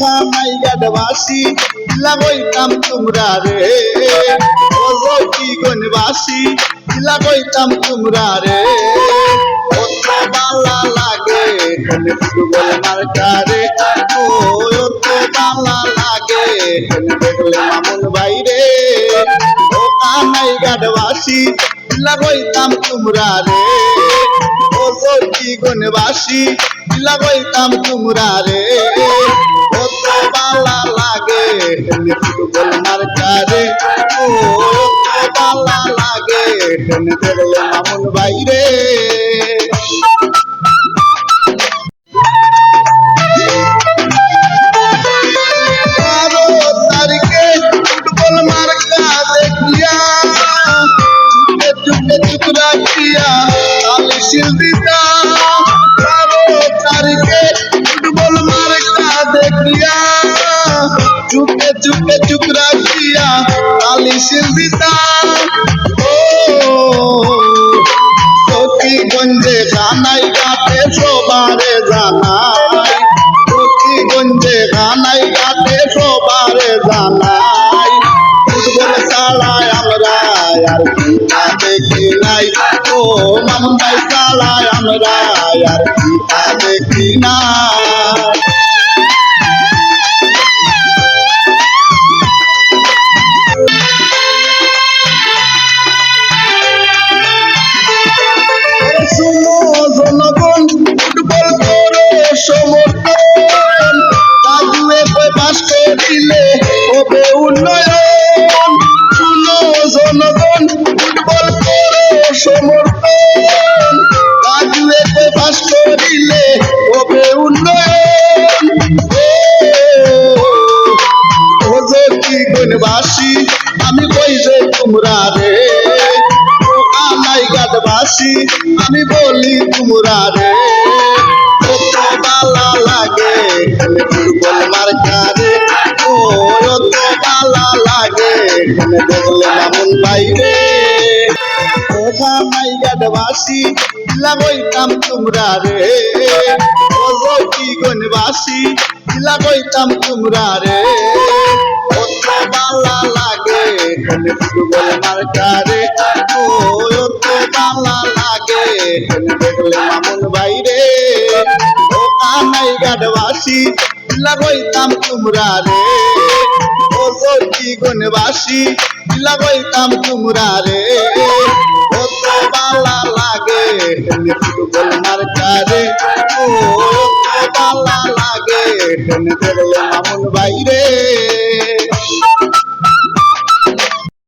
ওখানাই গাডবাসী লাগাইতাম তোমরা রে ও কি গনবাসী লাগাইতাম তোমরা রে কত বালা লাগে এখানে ফুটবল মার্কারে ও কত বালা লাগে এখানে দেখলে মামুন বাইরে ওখানাই গাডবাসী লাগাইতাম তোমরা রে ও কি গনবাসী লাগাইতাম তোমরা রে কত বালা লাগে এখানে ফুটবল মার্কারে ও কত বালা লাগে এখানে দেখলে মামুন বাইরে ফুটবল মার্কা দেখিয়া চুপে চুপে চুপ রাখিয়া কালি শিল্পিতা ফুটবল মার্কা দেখিয়া চুপে চুপে চুপ রাখিয়া কালি শিল্পিতা সখীগঞ্জে গানাই গাতে সবারে জানাই সখীগঞ্জে গানাই গাতে সবারে জানাই ফুটবল চালায় আমরা আর কিতা দেখি নাই ও মামুন ভাই চালায় আমরা আর কিতা দেখি নাই শুনো জনগণ ফুটবল করো সমর্থন কাজুয়ে পাস করিলে হবে উন্নয়ন শুনো জনগণ ফুটবল করো সমর্থন কাজুয়ে পাস করিলে হবে উন্নয়ন ও কি গনবাসী আমি কই যে তোমরা রে ওখানাই গাডবাসী আমি বলি তোমরা রে কত বালা লাগে এখানে ফুটবল মার্কারে ও কত বালা লাগে এখানে দেখলে মামুন বাইরে ওখানাই গাডবাসী লাগাইতাম তোমরা রে ও কি গনবাসী লাগাইতাম তোমরা রে কত বালা লাগে এখানে ফুটবল মার্কারে ও কত বালা লাগে এখানে দেখলে মামুন বাইরে ওখানাই গাডবাসী লাগাইতাম তোমরা রে ও কি গনবাসী লাগাইতাম তোমরা রে কত বালা লাগে এখানে ফুটবল মার্কারে ও কত বালা লাগে এখানে দেখলে মামুন বাইরে।